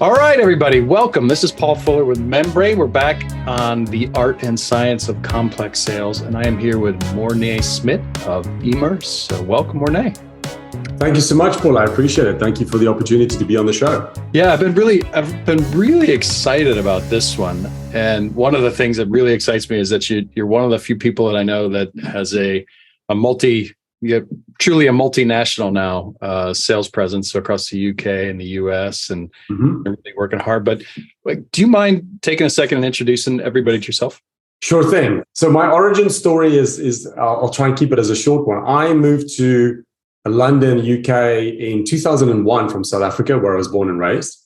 All right, everybody, welcome. This is Paul Fuller with Membrane. We're back on the art and science of complex sales, and I am here with Morne Smit of Emerse. So welcome, Morne. Thank you so much, Paul. I appreciate it. Thank you for the opportunity to be on the show. Yeah, I've been really excited about this one. And one of the things that really excites me is that you're one of the few people that I know that has truly a multinational now sales presence across the UK and the US, and they're really working hard. But do you mind taking a second and introducing everybody to yourself? Sure thing. So my origin story is I'll try and keep it as a short one. I moved to London, UK in 2001 from South Africa, where I was born and raised.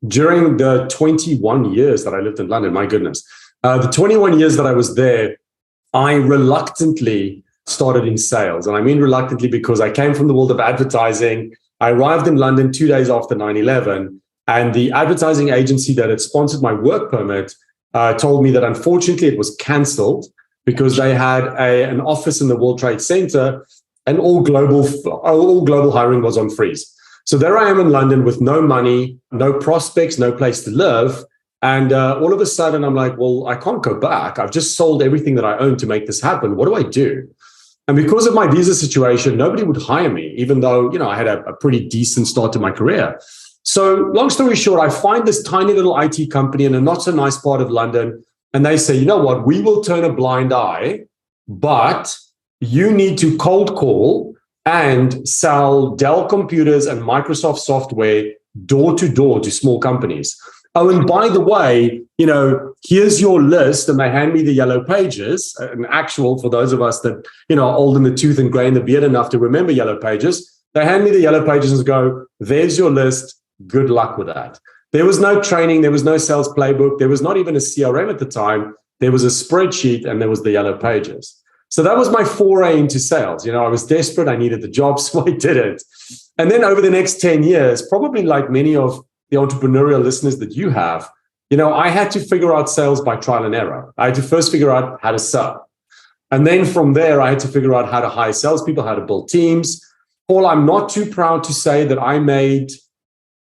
During the 21 years that I lived in London, my goodness, the 21 years that I was there, I reluctantly started in sales. And I mean reluctantly because I came from the world of advertising. I arrived in London 2 days after 9/11, and the advertising agency that had sponsored my work permit told me that unfortunately it was cancelled because they had an office in the World Trade Center and all global hiring was on freeze. So there I am in London with no money, no prospects, no place to live. And all of a sudden I'm like, well, I can't go back. I've just sold everything that I own to make this happen. What do I do? And because of my visa situation, nobody would hire me, even though, I had a pretty decent start to my career. So long story short, I find this tiny little IT company in a not so nice part of London. And they say, you know what, we will turn a blind eye, but you need to cold call and sell Dell computers and Microsoft software door to door to small companies. Oh, and by the way, here's your list. And they hand me the yellow pages, an actual, for those of us that, are old in the tooth and gray in the beard enough to remember yellow pages. They hand me the yellow pages and go, there's your list. Good luck with that. There was no training. There was no sales playbook. There was not even a CRM at the time. There was a spreadsheet and there was the yellow pages. So that was my foray into sales. I was desperate. I needed the job, so I did it. And then over the next 10 years, probably like many of the entrepreneurial listeners that you have, I had to figure out sales by trial and error. I had to first figure out how to sell. And then from there, I had to figure out how to hire salespeople, how to build teams. Paul, I'm not too proud to say that I made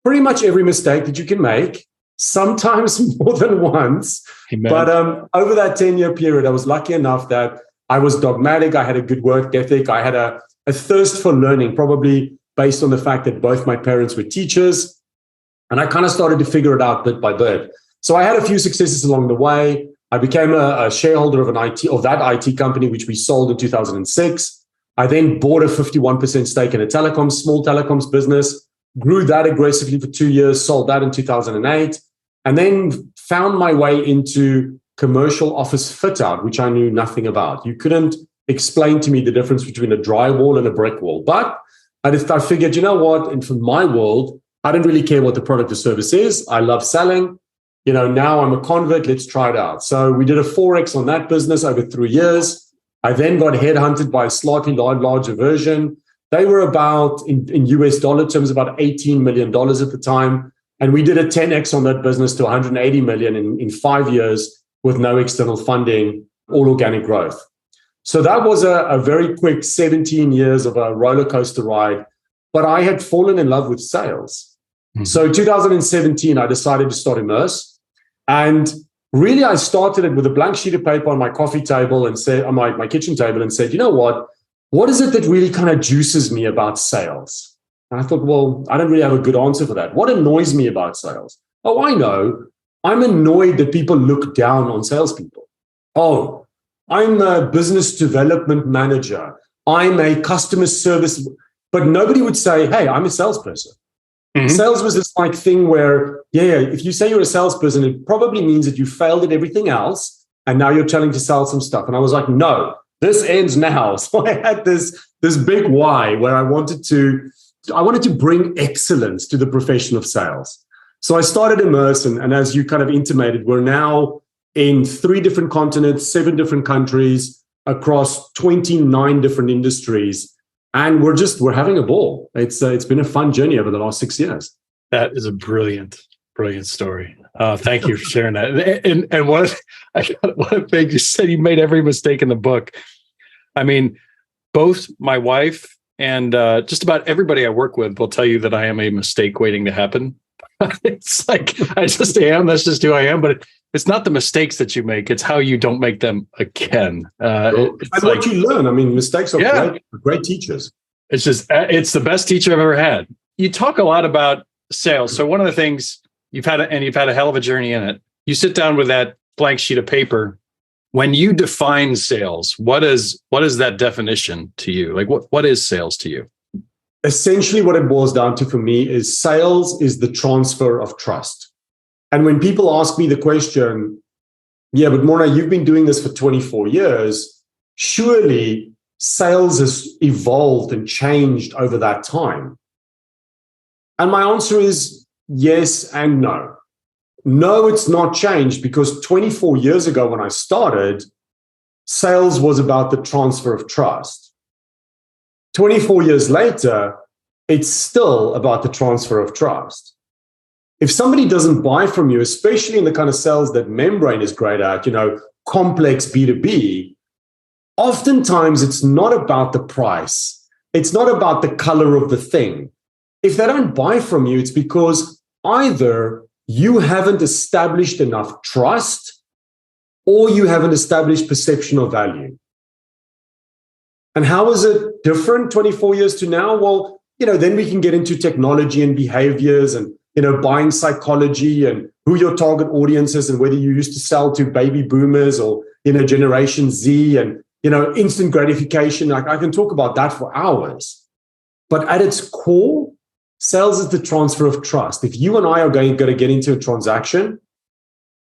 pretty much every mistake that you can make, sometimes more than once. Amen. But over that 10-year period, I was lucky enough that I was dogmatic. I had a good work ethic. I had a thirst for learning, probably based on the fact that both my parents were teachers. And I kind of started to figure it out bit by bit. So I had a few successes along the way. I became a shareholder of that IT company, which we sold in 2006. I then bought a 51% stake in a small telecoms business, grew that aggressively for 2 years, sold that in 2008, and then found my way into commercial office fit out, which I knew nothing about. You couldn't explain to me the difference between a drywall and a brick wall. But I figured, you know what? And for my world, I didn't really care what the product or service is. I love selling. Now I'm a convert. Let's try it out. So we did a 4X on that business over 3 years. I then got headhunted by a slightly larger version. They were about, in US dollar terms, about $18 million at the time. And we did a 10X on that business to 180 million in 5 years with no external funding, all organic growth. So that was a very quick 17 years of a roller coaster ride, but I had fallen in love with sales. Mm-hmm. So 2017, I decided to start Emerse. And really, I started it with a blank sheet of paper on my coffee table and said, on my kitchen table, and said, you know what is it that really kind of juices me about sales? And I thought, well, I don't really have a good answer for that. What annoys me about sales? Oh, I know. I'm annoyed that people look down on salespeople. Oh, I'm a business development manager. I'm a customer service, but nobody would say, hey, I'm a salesperson. Mm-hmm. Sales was this thing where, if you say you're a salesperson, it probably means that you failed at everything else and now you're trying to sell some stuff. And I was like, no, this ends now. So I had this big why where I wanted to bring excellence to the profession of sales. So I started Emerse, and as you kind of intimated, we're now in 3 different continents, 7 different countries, across 29 different industries. And we're having a ball. It's been a fun journey over the last 6 years. That is a brilliant story. Thank you for sharing that. And one of the things you said, you made every mistake in the book. I mean, both my wife and just about everybody I work with will tell you that I am a mistake waiting to happen. It's like, I just am. That's just who I am. But it's not the mistakes that you make. It's how you don't make them again. It's and like, what you learn. I mean, mistakes are great teachers. it's just, it's the best teacher I've ever had. You talk a lot about sales. So one of the things you've had a hell of a journey in it. You sit down with that blank sheet of paper. When you define sales, what is that definition to you? Like what is sales to you? Essentially, what it boils down to for me is sales is the transfer of trust. And when people ask me the question, yeah, but Morne, you've been doing this for 24 years. Surely sales has evolved and changed over that time. And my answer is yes and no. No, it's not changed, because 24 years ago when I started, sales was about the transfer of trust. 24 years later, it's still about the transfer of trust. If somebody doesn't buy from you, especially in the kind of sales that Membrane is great at, complex B2B, oftentimes it's not about the price. It's not about the color of the thing. If they don't buy from you, it's because either you haven't established enough trust or you haven't established perception of value. And how is it different 24 years to now? Well, then we can get into technology and behaviors and, buying psychology and who your target audience is and whether you used to sell to baby boomers or, Generation Z and, instant gratification. I can talk about that for hours. But at its core, sales is the transfer of trust. If you and I are going to get into a transaction,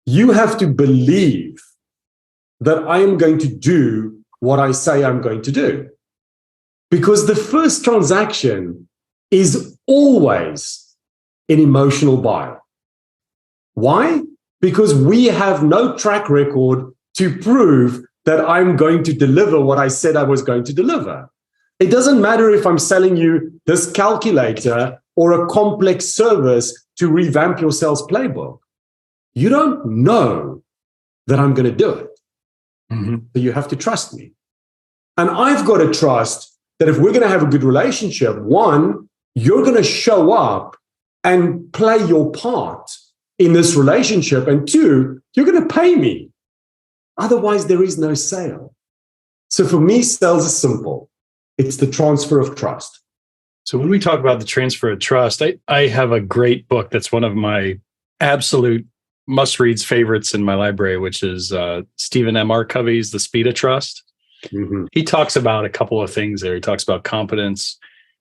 you have to believe that I am going to do what I say I'm going to do. Because the first transaction is always an emotional buy. Why? Because we have no track record to prove that I'm going to deliver what I said I was going to deliver. It doesn't matter if I'm selling you this calculator or a complex service to revamp your sales playbook. You don't know that I'm going to do it. Mm-hmm. So you have to trust me. And I've got to trust that if we're going to have a good relationship, one, you're going to show up and play your part in this relationship. And two, you're going to pay me. Otherwise, there is no sale. So for me, sales is simple. It's the transfer of trust. So when we talk about the transfer of trust, I have a great book that's one of my absolute must-reads favorites in my library, which is Stephen M. R. Covey's The Speed of Trust. Mm-hmm. He talks about a couple of things there. He talks about competence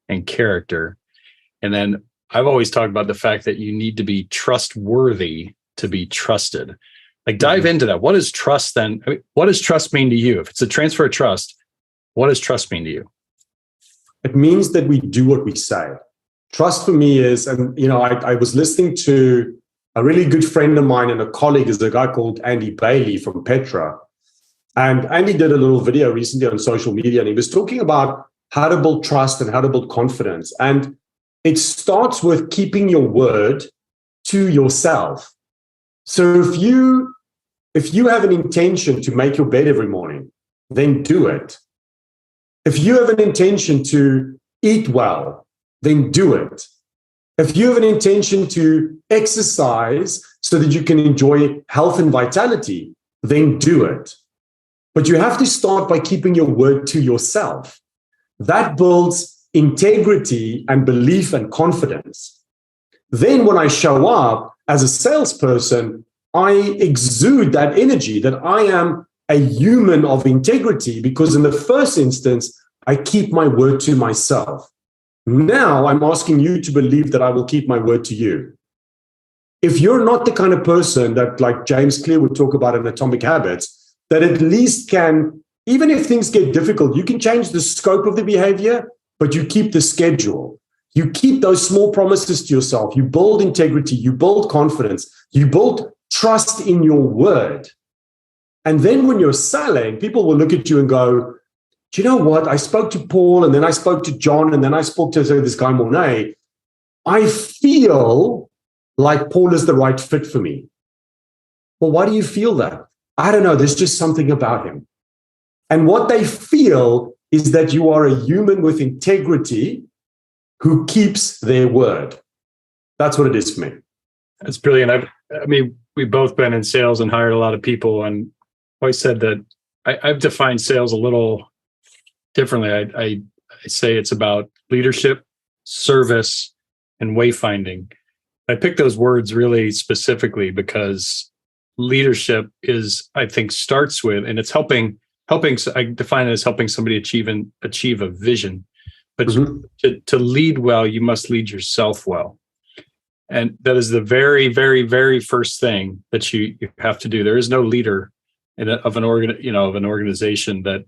and character. And then I've always talked about the fact that you need to be trustworthy to be trusted. Like dive into that. What is trust then? I mean, what does trust mean to you? If it's a transfer of trust, what does trust mean to you? It means that we do what we say. Trust for me is, and I was listening to a really good friend of mine and a colleague is a guy called Andy Bailey from Petra. And Andy did a little video recently on social media, and he was talking about how to build trust and how to build confidence. And it starts with keeping your word to yourself. So if you have an intention to make your bed every morning, then do it. If you have an intention to eat well, then do it. If you have an intention to exercise so that you can enjoy health and vitality, then do it. But you have to start by keeping your word to yourself. That builds integrity and belief and confidence. Then when I show up as a salesperson, I exude that energy that I am a human of integrity, because in the first instance, I keep my word to myself. Now I'm asking you to believe that I will keep my word to you. If you're not the kind of person that, like James Clear would talk about in Atomic Habits, that at least can, even if things get difficult, you can change the scope of the behavior, but you keep the schedule. You keep those small promises to yourself. You build integrity. You build confidence. You build trust in your word. And then when you're selling, people will look at you and go, do you know what? I spoke to Paul, and then I spoke to John, and then I spoke to this guy, Morne. I feel like Paul is the right fit for me. Well, why do you feel that? I don't know. There's just something about him. And what they feel is that you are a human with integrity who keeps their word. That's what it is for me. That's brilliant. I mean, we've both been in sales and hired a lot of people, and I always said that I've defined sales a little differently. I say it's about leadership, service, and wayfinding. I picked those words really specifically because leadership is, I think, starts with, and it's helping. I define it as helping somebody achieve a vision. But to lead well, you must lead yourself well. And that is the very, very, very first thing that you have to do. There is no leader of an organization that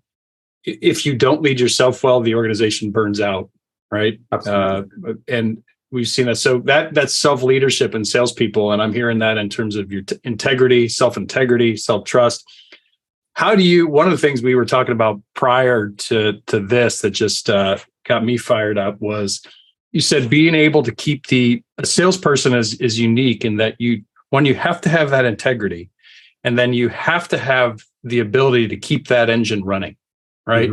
if you don't lead yourself well, the organization burns out, right? Absolutely. And we've seen that. So that's self-leadership in salespeople. And I'm hearing that in terms of your integrity, self-integrity, self-trust. How do you, one of the things we were talking about prior to this that just got me fired up was you said being able to keep a salesperson is unique in that you have to have that integrity, and then you have to have the ability to keep that engine running, right?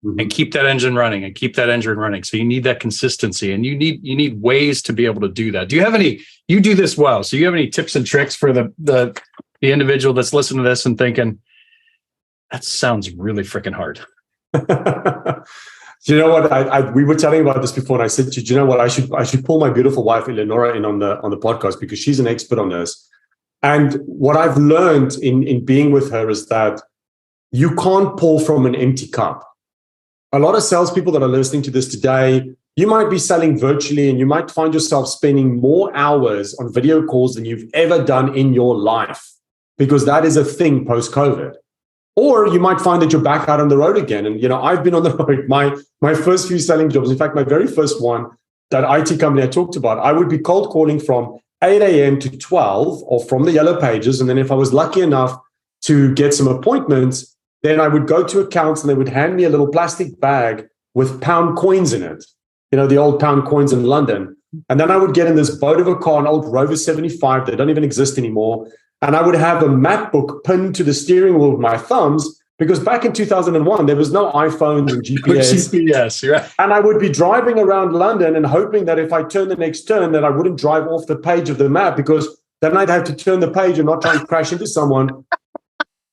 And keep that engine running and keep that engine running. So you need that consistency, and you need ways to be able to do that. Do you have any, you do this well, so you have any tips and tricks for the individual that's listening to this and thinking, that sounds really freaking hard? You know what? We were chatting about this before, and I said to you, do you know what? I should pull my beautiful wife Eleonora in on the podcast because she's an expert on this. And what I've learned in being with her is that you can't pour from an empty cup. A lot of salespeople that are listening to this today, you might be selling virtually, and you might find yourself spending more hours on video calls than you've ever done in your life, because that is a thing post-COVID. Or you might find that you're back out on the road again. And, I've been on the road. My first few selling jobs, in fact, my very first one, that IT company I talked about, I would be cold calling from 8 a.m. to 12 or from the yellow pages. And then if I was lucky enough to get some appointments, then I would go to accounts and they would hand me a little plastic bag with pound coins in it, the old pound coins in London. And then I would get in this boat of a car, an old Rover 75. They don't even exist anymore. And I would have a map book pinned to the steering wheel with my thumbs, because back in 2001, there was no iPhones and GPS. GPS, right. And I would be driving around London and hoping that if I turn the next turn, that I wouldn't drive off the page of the map, because then I'd have to turn the page and not try and crash into someone.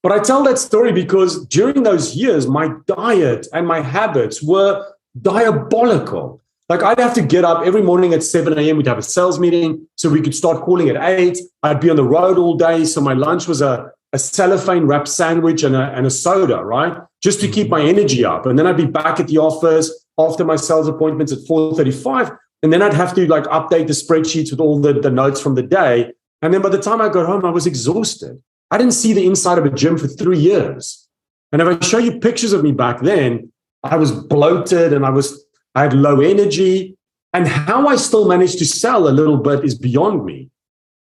But I tell that story because during those years, my diet and my habits were diabolical. Like, I'd have to get up every morning at 7 a.m. We'd have a sales meeting so we could start calling at 8. I'd be on the road all day. So my lunch was a cellophane wrap sandwich and a soda, right? Just to keep my energy up. And then I'd be back at the office after my sales appointments at 4:35. And then I'd have to update the spreadsheets with all the notes from the day. And then by the time I got home, I was exhausted. I didn't see the inside of a gym for 3 years. And if I show you pictures of me back then, I was bloated and I had low energy, and how I still managed to sell a little bit is beyond me,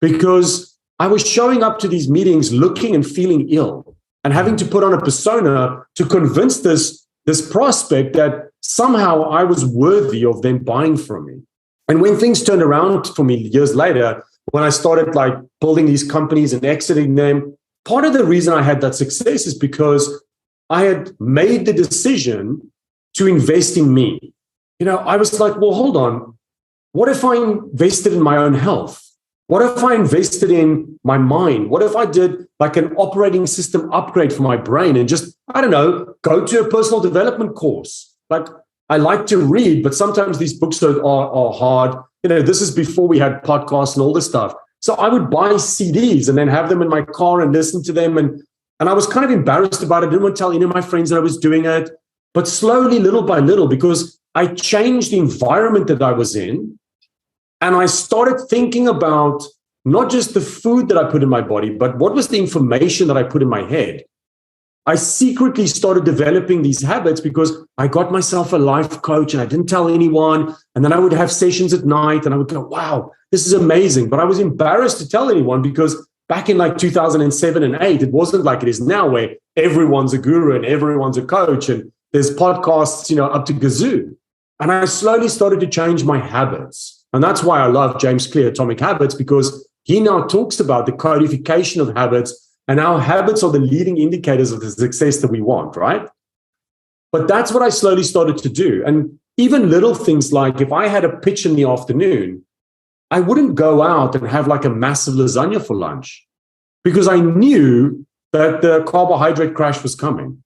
because I was showing up to these meetings looking and feeling ill and having to put on a persona to convince this prospect that somehow I was worthy of them buying from me. And when things turned around for me years later, when I started building these companies and exiting them, part of the reason I had that success is because I had made the decision to invest in me. I was like, well, hold on. What if I invested in my own health? What if I invested in my mind? What if I did an operating system upgrade for my brain and just, I don't know, go to a personal development course? I like to read, but sometimes these books are hard. This is before we had podcasts and all this stuff. So I would buy CDs and then have them in my car and listen to them. And I was kind of embarrassed about it. I didn't want to tell any of my friends that I was doing it. But slowly, little by little, because I changed the environment that I was in, and I started thinking about not just the food that I put in my body, but what was the information that I put in my head. I secretly started developing these habits because I got myself a life coach and I didn't tell anyone. And then I would have sessions at night and I would go, wow, this is amazing. But I was embarrassed to tell anyone because back in 2007 and 8, it wasn't like it is now where everyone's a guru and everyone's a coach and there's podcasts, up to gazoo. And I slowly started to change my habits. And that's why I love James Clear, Atomic Habits, because he now talks about the codification of habits and how habits are the leading indicators of the success that we want, right? But that's what I slowly started to do. And even little things like if I had a pitch in the afternoon, I wouldn't go out and have like a massive lasagna for lunch because I knew that the carbohydrate crash was coming.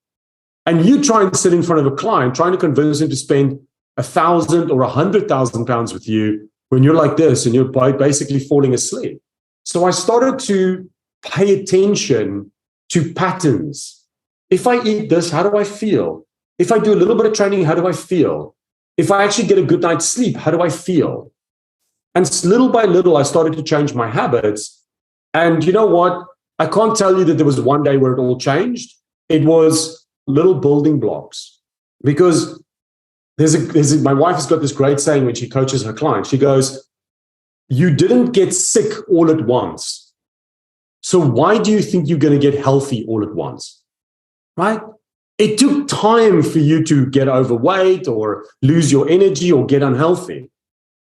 And you try and sit in front of a client, trying to convince him to spend 1,000 or 100,000 pounds with you when you're like this and you're basically falling asleep. So I started to pay attention to patterns. If I eat this, how do I feel? If I do a little bit of training, how do I feel? If I actually get a good night's sleep, how do I feel? And little by little, I started to change my habits. And you know what? I can't tell you that there was one day where it all changed. It was little building blocks. Because my wife has got this great saying when she coaches her clients. She goes, you didn't get sick all at once. So why do you think you're going to get healthy all at once? Right? It took time for you to get overweight or lose your energy or get unhealthy.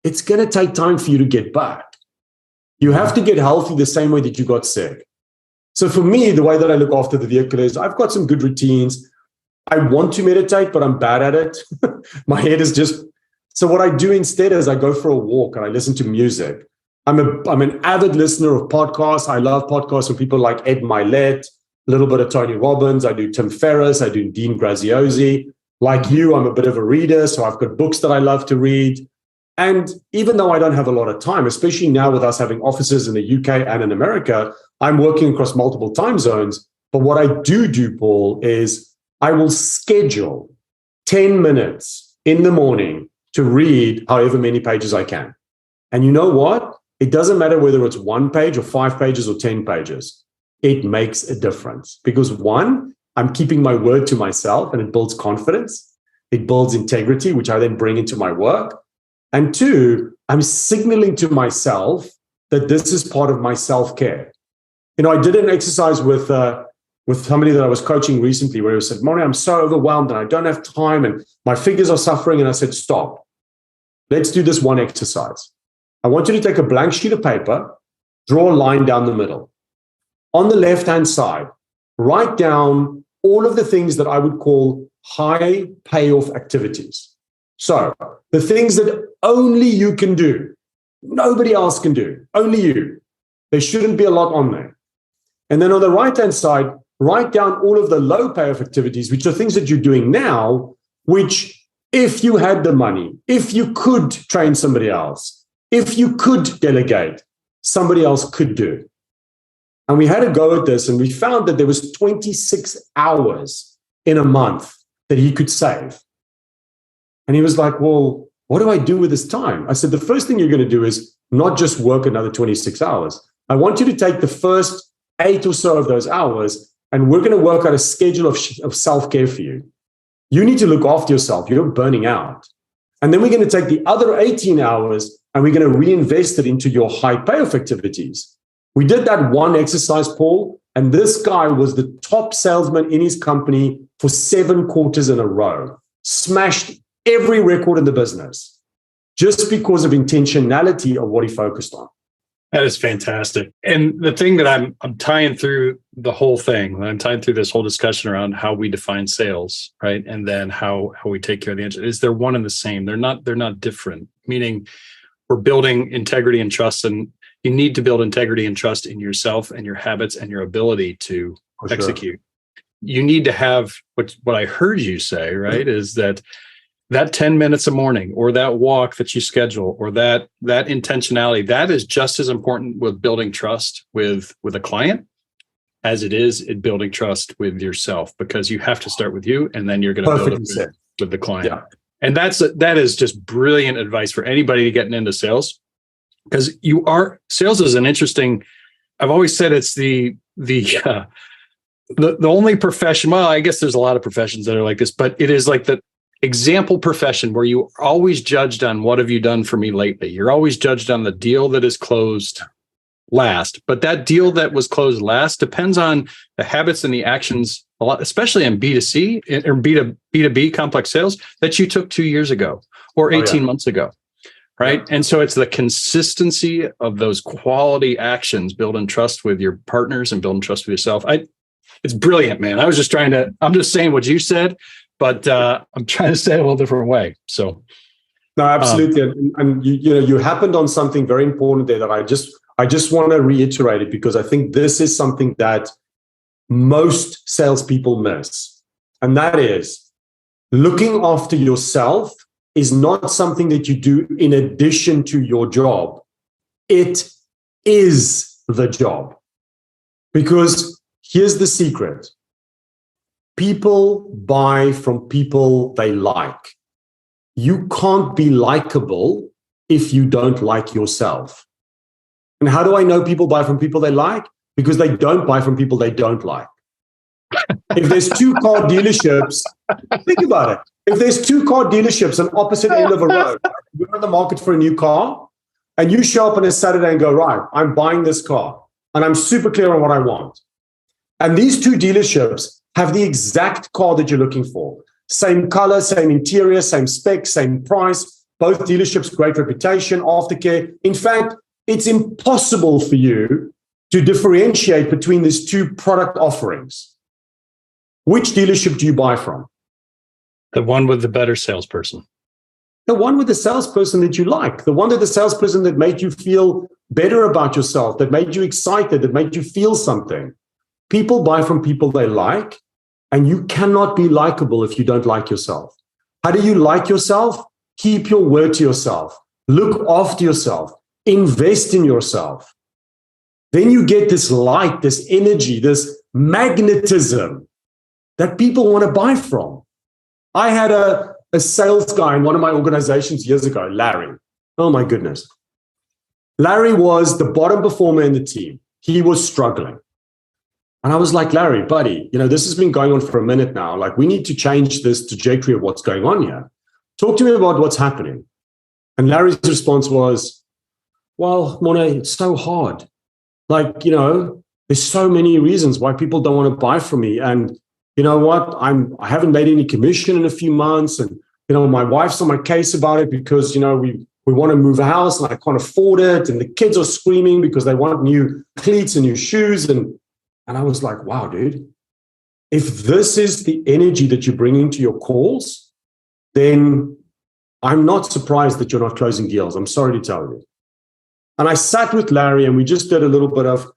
It's going to take time for you to get back. You have to get healthy the same way that you got sick. So for me, the way that I look after the vehicle is I've got some good routines. I want to meditate, but I'm bad at it. My head is just... So what I do instead is I go for a walk and I listen to music. I'm an avid listener of podcasts. I love podcasts from people like Ed Milet, a little bit of Tony Robbins. I do Tim Ferriss. I do Dean Graziosi. Like you, I'm a bit of a reader, so I've got books that I love to read. And even though I don't have a lot of time, especially now with us having offices in the UK and in America, I'm working across multiple time zones. But what I do, Paul, is I will schedule 10 minutes in the morning to read however many pages I can. And you know what? It doesn't matter whether it's 1 page or 5 pages or 10 pages. It makes a difference because one, I'm keeping my word to myself and it builds confidence. It builds integrity, which I then bring into my work. And two, I'm signaling to myself that this is part of my self-care. You know, I did an exercise with somebody that I was coaching recently where he said, Morne, I'm so overwhelmed and I don't have time and my fingers are suffering. And I said, stop. Let's do this one exercise. I want you to take a blank sheet of paper, draw a line down the middle. On the left-hand side, write down all of the things that I would call high payoff activities. So the things that only you can do, nobody else can do, only you. There shouldn't be a lot on there. And then on the right-hand side, write down all of the low payoff activities, which are things that you're doing now, which if you had the money, if you could train somebody else, if you could delegate, somebody else could do. And we had a go at this and we found that there was 26 hours in a month that he could save. And he was like, well, what do I do with this time? I said, the first thing you're going to do is not just work another 26 hours. I want you to take the first 8 or so of those hours and we're going to work out a schedule of self-care for you. You need to look after yourself. You're burning out. And then we're going to take the other 18 hours and we're going to reinvest it into your high payoff activities. We did that one exercise, Paul, and this guy was the top salesman in his company for 7 quarters in a row. Smashed every record in the business just because of intentionality of what he focused on. That is fantastic. And the thing that I'm tying through the whole thing, I'm tying through this whole discussion around how we define sales, right? And then how we take care of the engine is they're one and the same. They're not different, meaning we're building integrity and trust, and you need to build integrity and trust in yourself and your habits and your ability to execute. You need to have what I heard you say, right? Is that 10 minutes a morning or that walk that you schedule or that intentionality, that is just as important with building trust with a client as it is in building trust with yourself, because you have to start with you and then you're going to build it with the client. Yeah. And that is just brilliant advice for anybody getting into sales, because sales is an interesting, I've always said it's the only profession. Well, I guess there's a lot of professions that are like this, but it is like the example profession where you are always judged on what have you done for me lately. You're always judged on the deal that is closed last, but that deal that was closed last depends on the habits and the actions a lot, especially in B2C or B2B complex sales that you took 2 years ago or 18 months ago. Right. And so it's the consistency of those quality actions, building trust with your partners and building trust with yourself. It's brilliant, man. I'm just saying what you said, but I'm trying to say it a little different way. So No, absolutely. And you happened on something very important there that I just want to reiterate it, because I think this is something that most salespeople miss. And that is, looking after yourself is not something that you do in addition to your job. It is the job. Because here's the secret. People buy from people they like. You can't be likable if you don't like yourself. And how do I know people buy from people they like? Because they don't buy from people they don't like. If there's two car dealerships, think about it. If there's two car dealerships on opposite end of a road, you're in the market for a new car, and you show up on a Saturday and go, right, I'm buying this car, and I'm super clear on what I want. And these two dealerships have the exact car that you're looking for. Same color, same interior, same spec, same price. Both dealerships, great reputation, aftercare. In fact, it's impossible for you to differentiate between these two product offerings. Which dealership do you buy from? The one with the better salesperson. The one with the salesperson that you like. The one that the salesperson that made you feel better about yourself, that made you excited, that made you feel something. People buy from people they like, and you cannot be likable if you don't like yourself. How do you like yourself? Keep your word to yourself. Look after yourself. Invest in yourself. Then you get this light, this energy, this magnetism that people want to buy from. I had a sales guy in one of my organizations years ago, Larry. Oh my goodness. Larry was the bottom performer in the team. He was struggling. And I was like, Larry, buddy, this has been going on for a minute now. Like, we need to change this trajectory of what's going on here. Talk to me about what's happening. And Larry's response was, well, Morne, it's so hard. Like, there's so many reasons why people don't want to buy from me. And you know what? I haven't made any commission in a few months. And, my wife's on my case about it because, we want to move a house and I can't afford it. And the kids are screaming because they want new cleats and new shoes. And I was like, wow, dude, if this is the energy that you bring into your calls, then I'm not surprised that you're not closing deals. I'm sorry to tell you. And I sat with Larry and we just did a little bit of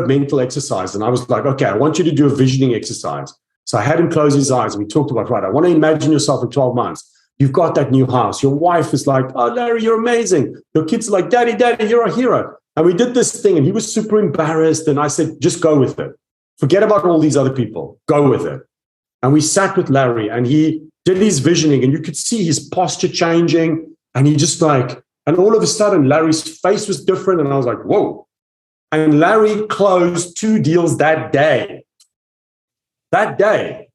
mental exercise. And I was like, okay, I want you to do a visioning exercise. So I had him close his eyes and we talked about, right, I want to imagine yourself in 12 months. You've got that new house. Your wife is like, oh, Larry, you're amazing. Your kids are like, Daddy, you're a hero. And we did this thing and he was super embarrassed. And I said, just go with it. Forget about all these other people. Go with it. And we sat with Larry and he did his visioning and you could see his posture changing. And he just and all of a sudden, Larry's face was different. And I was like, whoa. And Larry closed 2 deals that day. That day.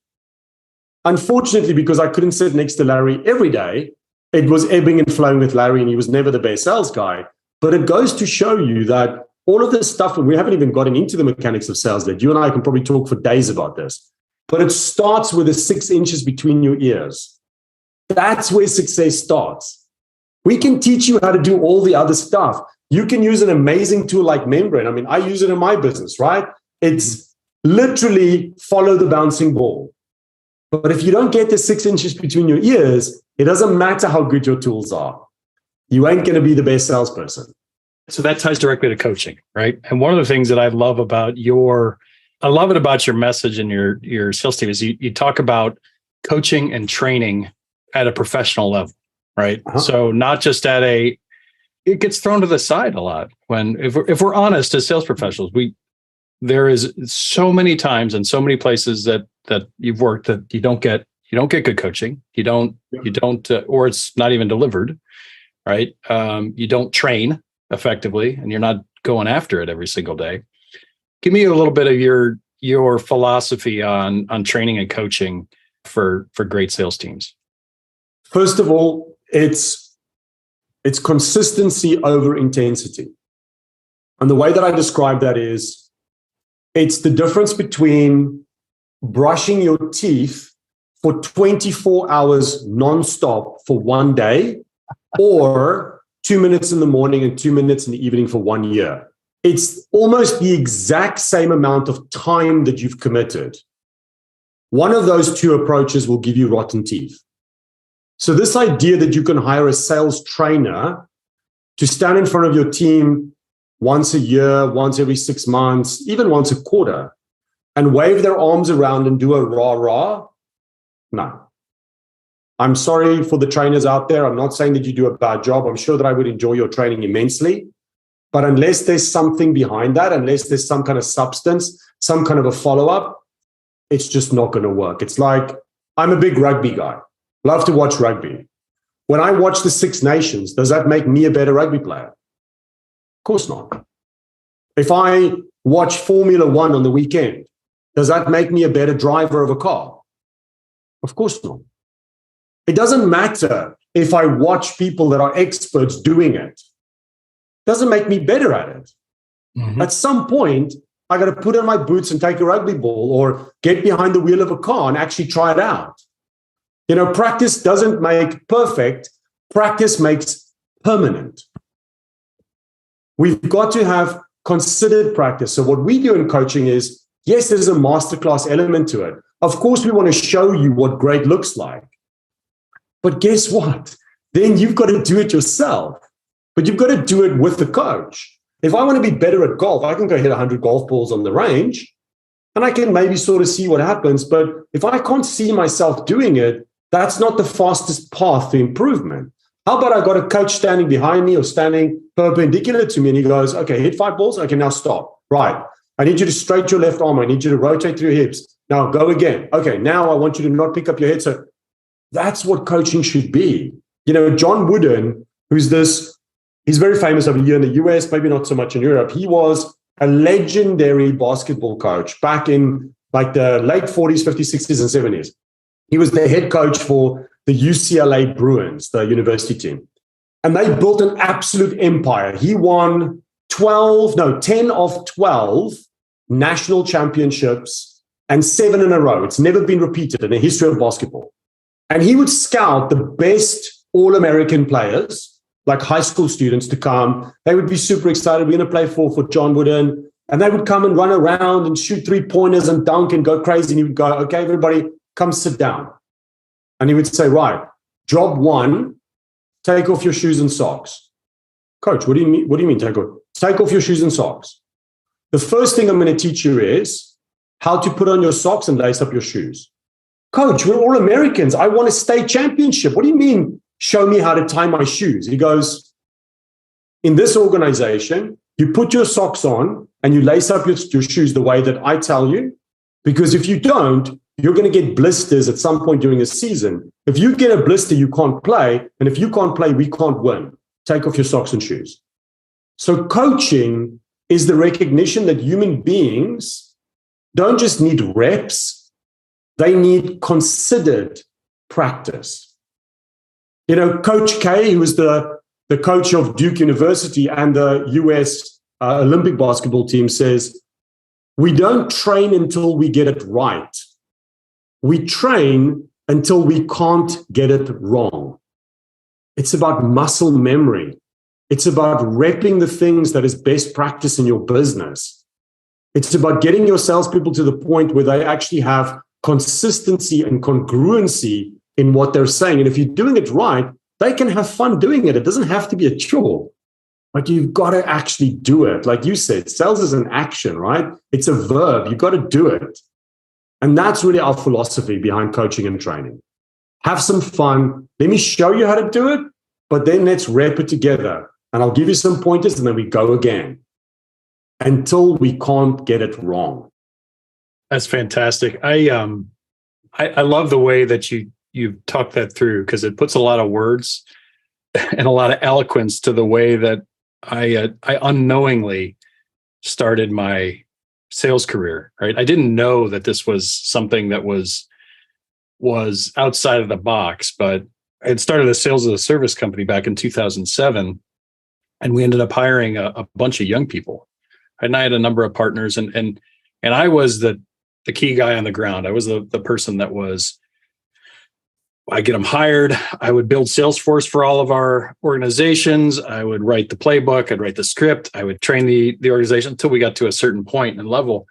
Unfortunately, because I couldn't sit next to Larry every day, it was ebbing and flowing with Larry and he was never the best sales guy. But it goes to show you that all of this stuff, and we haven't even gotten into the mechanics of sales yet. You and I can probably talk for days about this. But it starts with the 6 inches between your ears. That's where success starts. We can teach you how to do all the other stuff. You can use an amazing tool like Membrane. I mean, I use it in my business, right? It's literally follow the bouncing ball. But if you don't get the 6 inches between your ears, it doesn't matter how good your tools are. You ain't going to be the best salesperson. So that ties directly to coaching, right? And one of the things that I love about your message and your sales team is you talk about coaching and training at a professional level, right? Uh-huh. So not just it gets thrown to the side a lot if we're honest as sales professionals, there is so many times and so many places that you've worked that you don't get good coaching. You don't, or it's not even delivered, right? You don't train effectively and you're not going after it every single day. Give me a little bit of your philosophy on training and coaching for great sales teams. First of all, it's consistency over intensity. And the way that I describe that is, it's the difference between brushing your teeth for 24 hours nonstop for one day or 2 minutes in the morning and 2 minutes in the evening for 1 year. It's almost the exact same amount of time that you've committed. One of those two approaches will give you rotten teeth. So this idea that you can hire a sales trainer to stand in front of your team once a year, once every 6 months, even once a quarter, and wave their arms around and do a rah-rah, no. I'm sorry for the trainers out there. I'm not saying that you do a bad job. I'm sure that I would enjoy your training immensely. But unless there's something behind that, unless there's some kind of substance, some kind of a follow-up, it's just not going to work. It's like, I'm a big rugby guy. Love to watch rugby. When I watch the Six Nations, does that make me a better rugby player? Of course not. If I watch Formula One on the weekend, does that make me a better driver of a car? Of course not. It doesn't matter if I watch people that are experts doing it. It doesn't make me better at it. Mm-hmm. At some point, I got to put on my boots and take a rugby ball or get behind the wheel of a car and actually try it out. You know, practice doesn't make perfect. Practice makes permanent. We've got to have considered practice. So what we do in coaching is, yes, there's a masterclass element to it. Of course, we want to show you what great looks like. But guess what? Then you've got to do it yourself. But you've got to do it with the coach. If I want to be better at golf, I can go hit 100 golf balls on the range and I can maybe sort of see what happens. But if I can't see myself doing it, that's not the fastest path to improvement. How about I got a coach standing behind me or standing perpendicular to me and he goes, okay, hit 5 balls. Okay, now stop. Right. I need you to straighten your left arm. I need you to rotate through your hips. Now go again. Okay, now I want you to not pick up your head. So that's what coaching should be. You know, John Wooden, he's very famous over here in the US, maybe not so much in Europe. He was a legendary basketball coach back in like the late 40s, 50s, 60s, and 70s. He was the head coach for the UCLA Bruins, the university team. And they built an absolute empire. He won 10 of 12 national championships and 7 in a row. It's never been repeated in the history of basketball. And he would scout the best All-American players, like high school students, to come. They would be super excited. We're going to play for John Wooden. And they would come and run around and shoot 3-pointers and dunk and go crazy. And he would go, okay, everybody, come sit down. And he would say, right, job 1, take off your shoes and socks. Coach, what do you mean? What do you mean take off your shoes and socks? The first thing I'm going to teach you is how to put on your socks and lace up your shoes. Coach, we're all Americans. I want a state championship. What do you mean, show me how to tie my shoes? He goes, in this organization, you put your socks on and you lace up your shoes the way that I tell you, because if you don't, you're going to get blisters at some point during a season. If you get a blister, you can't play. And if you can't play, we can't win. Take off your socks and shoes. So coaching is the recognition that human beings don't just need reps, they need considered practice. You know, Coach K, who was the coach of Duke University and the US Olympic basketball team, says, we don't train until we get it right. We train until we can't get it wrong. It's about muscle memory. It's about repping the things that is best practice in your business. It's about getting your salespeople to the point where they actually have consistency and congruency in what they're saying. And if you're doing it right, they can have fun doing it. It doesn't have to be a chore. But you've got to actually do it. Like you said, sales is an action, right? It's a verb. You've got to do it. And that's really our philosophy behind coaching and training. Have some fun. Let me show you how to do it, but then let's rep it together. And I'll give you some pointers and then we go again until we can't get it wrong. That's fantastic. I love the way that you've talked that through, because it puts a lot of words and a lot of eloquence to the way that I unknowingly started my sales career, right? I didn't know that this was something that was outside of the box, but I had started a sales as a service company back in 2007, and we ended up hiring a bunch of young people. And I had a number of partners, and I was the key guy on the ground. I was the person that was, I get them hired. I would build Salesforce for all of our organizations. I would write the playbook. I'd write the script. I would train the organization until we got to a certain point and level.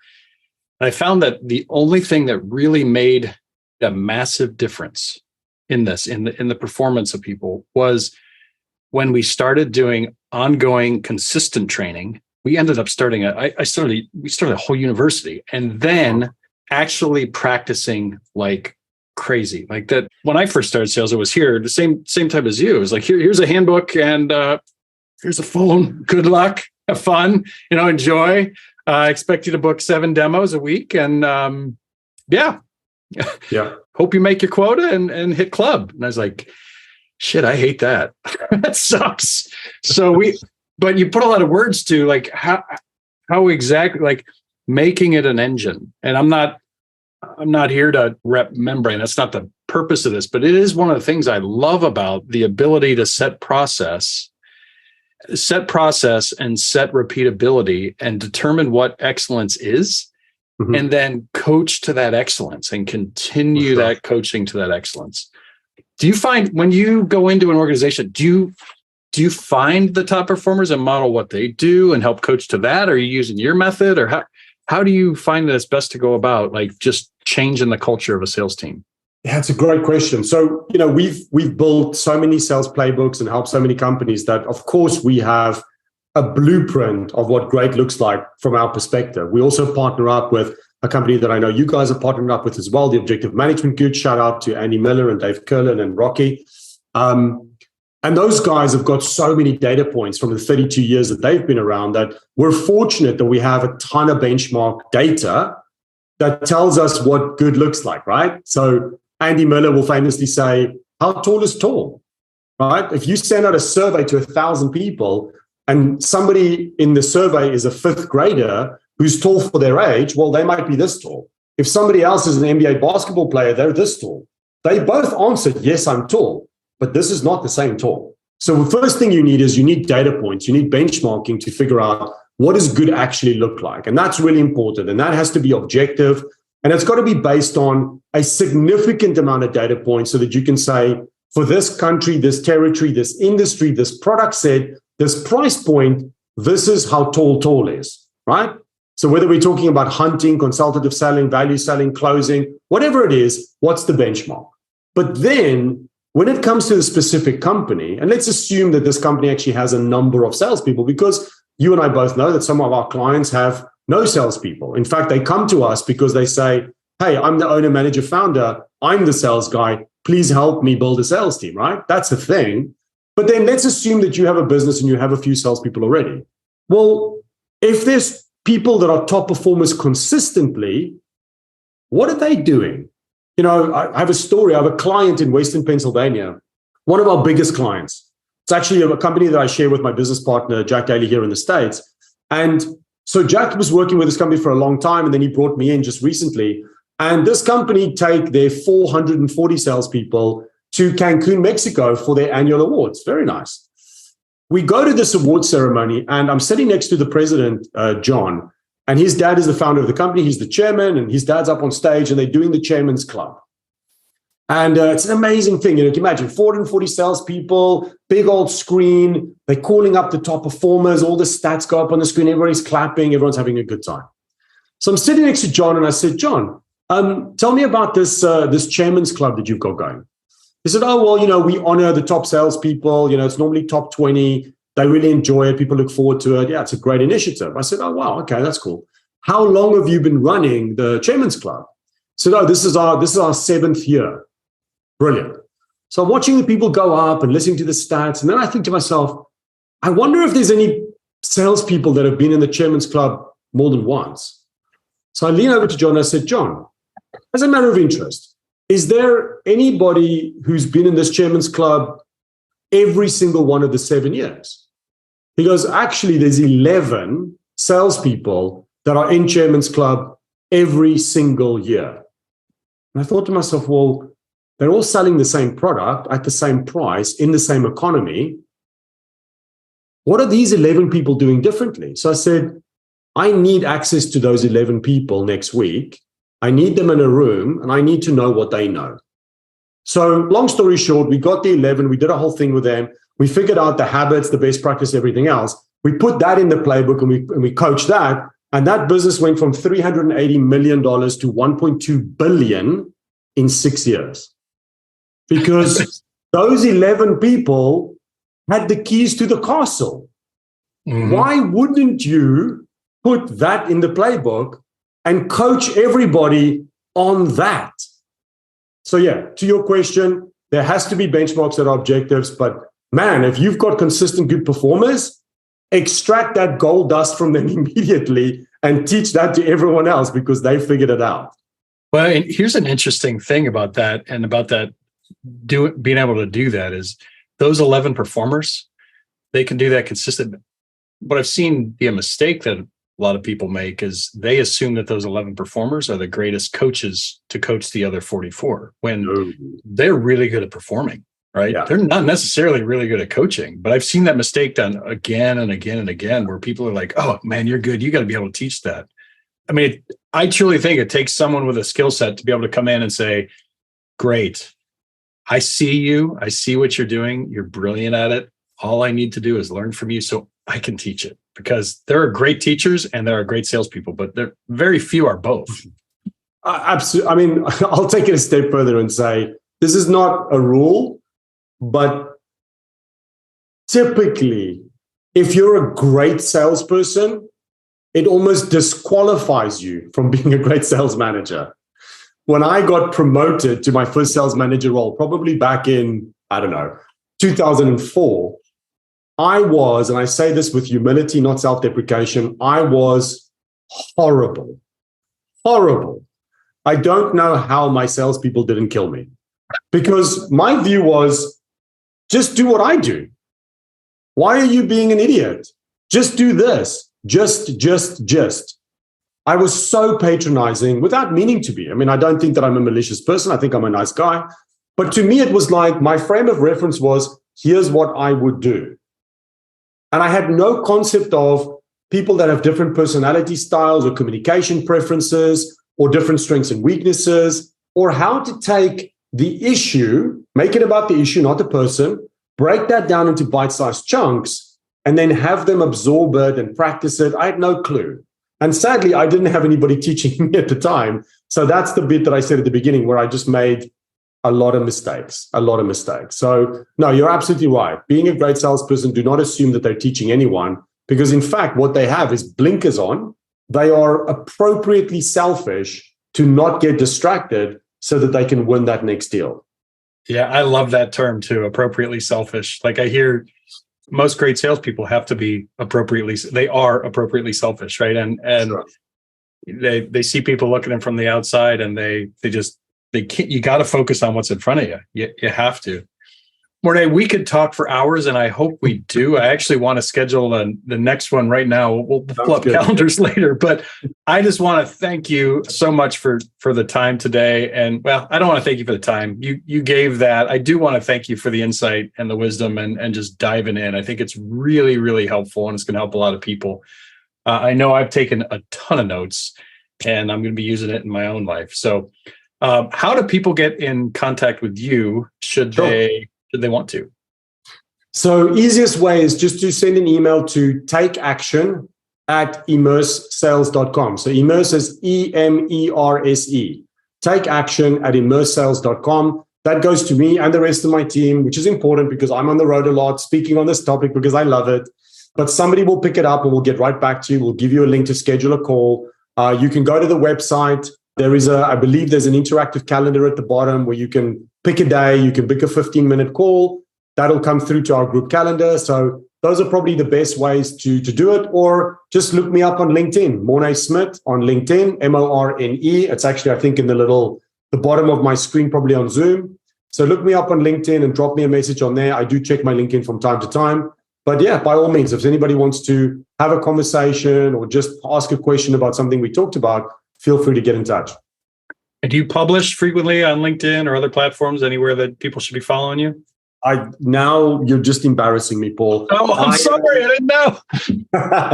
And I found that the only thing that really made a massive difference in the performance of people was when we started doing ongoing consistent training. We ended up starting we started a whole university, and then actually practicing like crazy. Like that when I first started sales, it was here, the same type as you. It was like, here's a handbook and here's a phone. Good luck, have fun, enjoy. I expect you to book 7 demos a week, and yeah. Hope you make your quota and hit club. And I was like, shit, I hate that. That sucks. But you put a lot of words to like how exactly, like making it an engine. And I'm not here to rep membrane. That's not the purpose of this, but it is one of the things I love about the ability to set process and set repeatability and determine what excellence is, and then coach to that excellence and continue that coaching to that excellence. Do you find when you go into an organization, do you find the top performers and model what they do and help coach to that? Or are you using your method, or how do you find that it's best to go about like just changing the culture of a sales team? Yeah, it's a great question. So, we've built so many sales playbooks and helped so many companies that, of course, we have a blueprint of what great looks like from our perspective. We also partner up with a company that I know you guys are partnered up with as well, the Objective Management Group. Shout out to Andy Miller and Dave Curlin and Rocky. And those guys have got so many data points from the 32 years that they've been around that we're fortunate that we have a ton of benchmark data that tells us what good looks like, right? So Andy Miller will famously say, how tall is tall, right? If you send out a survey to 1,000 people and somebody in the survey is a 5th grader who's tall for their age, well, they might be this tall. If somebody else is an NBA basketball player, they're this tall. They both answered, yes, I'm tall, but this is not the same tall. So the first thing you need data points. You need benchmarking to figure out what does good actually look like. And that's really important. And that has to be objective. And it's got to be based on a significant amount of data points so that you can say, for this country, this territory, this industry, this product set, this price point, this is how tall is, right? So whether we're talking about hunting, consultative selling, value selling, closing, whatever it is, what's the benchmark? But then when it comes to the specific company, and let's assume that this company actually has a number of salespeople, because you and I both know that some of our clients have no salespeople. In fact, they come to us because they say, hey, I'm the owner, manager, founder. I'm the sales guy. Please help me build a sales team, right? That's a thing. But then let's assume that you have a business and you have a few salespeople already. Well, if there's people that are top performers consistently, what are they doing? I have a story. I have a client in Western Pennsylvania, one of our biggest clients. It's actually a company that I share with my business partner, Jack Daly, here in the States. And so Jack was working with this company for a long time, and then he brought me in just recently. And this company take their 440 salespeople to Cancun, Mexico for their annual awards. Very nice. We go to this award ceremony, and I'm sitting next to the president, John, and his dad is the founder of the company. He's the chairman, and his dad's up on stage, and they're doing the chairman's club. And it's an amazing thing. You can imagine 440 salespeople, big old screen. They're calling up the top performers. All the stats go up on the screen. Everybody's clapping. Everyone's having a good time. So I'm sitting next to John, and I said, John, tell me about this chairman's club that you've got going. He said, oh, well, we honor the top salespeople. It's normally top 20. They really enjoy it. People look forward to it. Yeah, it's a great initiative. I said, oh, wow, okay, that's cool. How long have you been running the chairman's club? He said, oh, this is our 7th year. Brilliant. So I'm watching the people go up and listening to the stats. And then I think to myself, I wonder if there's any salespeople that have been in the chairman's club more than once. So I lean over to John and I said, John, as a matter of interest, is there anybody who's been in this chairman's club every single one of the 7 years? He goes, actually, there's 11 salespeople that are in chairman's club every single year. And I thought to myself, well, they're all selling the same product at the same price in the same economy. What are these 11 people doing differently? So I said, I need access to those 11 people next week. I need them in a room, and I need to know what they know. So long story short, we got the 11. We did a whole thing with them. We figured out the habits, the best practice, everything else. We put that in the playbook, and we coached that. And that business went from $380 million to $1.2 billion in 6 years. because those 11 people had the keys to the castle. Mm-hmm. Why wouldn't you put that in the playbook and coach everybody on that? So yeah, to your question, there has to be benchmarks that are objectives, but man, if you've got consistent good performers, extract that gold dust from them immediately and teach that to everyone else because they figured it out. Well, and here's an interesting thing about that, and about that being able to do that is those 11 performers, they can do that consistent. What I've seen be a mistake that a lot of people make is they assume that those 11 performers are the greatest coaches to coach the other 44 when they're really good at performing, right? Yeah. They're not necessarily really good at coaching, but I've seen that mistake done again and again and again where people are like, oh man, you're good. You got to be able to teach that. I mean, I truly think it takes someone with a skill set to be able to come in and say, great, I see you. I see what you're doing. You're brilliant at it. All I need to do is learn from you so I can teach it, because there are great teachers and there are great salespeople, but there very few are both. Absolutely. I mean, I'll take it a step further and say, this is not a rule, but typically, if you're a great salesperson, it almost disqualifies you from being a great sales manager. When I got promoted to my first sales manager role, probably back in, 2004, I was, and I say this with humility, not self-deprecation, I was horrible. I don't know how my salespeople didn't kill me, because my view was, just do what I do. Why are you being an idiot? Just do this. Just. I was so patronizing without meaning to be. I mean, I don't think that I'm a malicious person. I think I'm a nice guy. But to me, it was like my frame of reference was, here's what I would do. And I had no concept of people that have different personality styles or communication preferences or different strengths and weaknesses, or how to take the issue, make it about the issue, not the person, break that down into bite-sized chunks, and then have them absorb it and practice it. I had no clue. And sadly, I didn't have anybody teaching me at the time. So that's the bit that I said at the beginning where I just made a lot of mistakes. So no, you're absolutely right. Being a great salesperson, do not assume that they're teaching anyone, because in fact, what they have is blinkers on. They are appropriately selfish to not get distracted so that they can win that next deal. Yeah, I love that term too, appropriately selfish. Like I hear most great salespeople have to be appropriately selfish, right? And sure. They see people looking in from the outside, and they can't. You got to focus on what's in front of you. You have to. Morne, we could talk for hours, and I hope we do. I actually want to schedule the next one right now. We'll pull up calendars later, but I just want to thank you so much for the time today. And well, I don't want to thank you for the time. You gave that. I do want to thank you for the insight and the wisdom and just diving in. I think it's really, really helpful, and it's going to help a lot of people. I know I've taken a ton of notes, and I'm going to be using it in my own life. So how do people get in contact with you should they want to? So easiest way is just to send an email to takeaction@emersesales.com. So Emerse is EMERSE. Takeaction@emersesales.com. That goes to me and the rest of my team, which is important because I'm on the road a lot speaking on this topic because I love it. But somebody will pick it up and we'll get right back to you. We'll give you a link to schedule a call. You can go to the website. I believe there's an interactive calendar at the bottom where you can pick a day, you can pick a 15-minute call. That'll come through to our group calendar. So those are probably the best ways to do it. Or just look me up on LinkedIn, Morne Smit on LinkedIn, Morne. It's actually, I think, in the bottom of my screen, probably on Zoom. So look me up on LinkedIn and drop me a message on there. I do check my LinkedIn from time to time. But yeah, by all means, if anybody wants to have a conversation or just ask a question about something we talked about, feel free to get in touch. And do you publish frequently on LinkedIn or other platforms, anywhere that people should be following you? Now you're just embarrassing me, Paul. Oh, I'm sorry. I didn't know.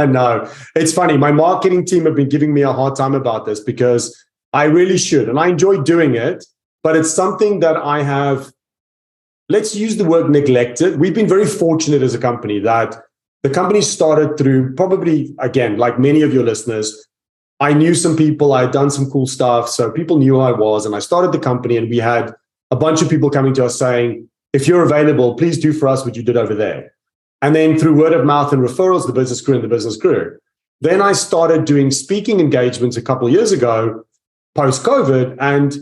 No, it's funny. My marketing team have been giving me a hard time about this because I really should. And I enjoy doing it, but it's something that I have, let's use the word neglected. We've been very fortunate as a company that the company started through probably, again, like many of your listeners, I knew some people, I had done some cool stuff. So people knew who I was, and I started the company and we had a bunch of people coming to us saying, if you're available, please do for us what you did over there. And then through word of mouth and referrals, the business grew and the business grew. Then I started doing speaking engagements a couple of years ago, post-COVID, and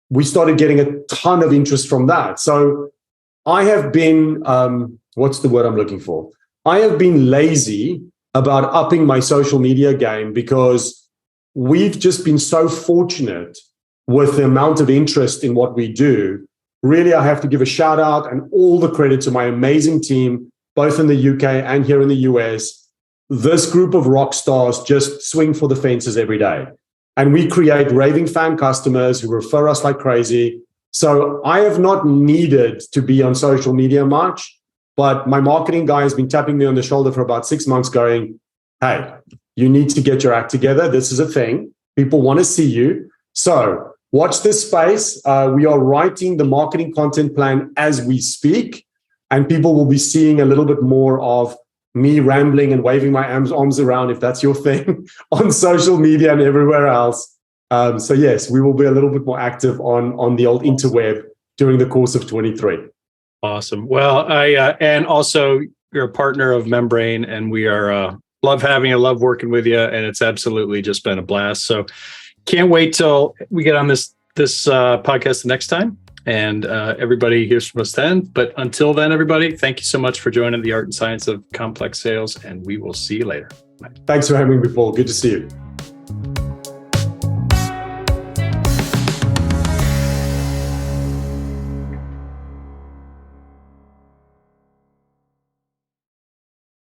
we started getting a ton of interest from that. So I have been, what's the word I'm looking for? I have been lazy about upping my social media game because we've just been so fortunate with the amount of interest in what we do. Really, I have to give a shout out and all the credit to my amazing team, both in the UK and here in the US. This group of rock stars just swing for the fences every day. And we create raving fan customers who refer us like crazy. So I have not needed to be on social media much, but my marketing guy has been tapping me on the shoulder for about 6 months going, hey, you need to get your act together. This is a thing. People want to see you. So watch this space. We are writing the marketing content plan as we speak, and people will be seeing a little bit more of me rambling and waving my arms around, if that's your thing, on social media and everywhere else. So yes, we will be a little bit more active on the old interweb during the course of 23. Awesome. Well, and also you're a partner of Membrane, and we are love having you, love working with you, and it's absolutely just been a blast. So can't wait till we get on this podcast the next time, and everybody hears from us then. But until then, everybody, thank you so much for joining the Art and Science of Complex Sales, and we will see you later. Bye. Thanks for having me, Paul. Good to see you.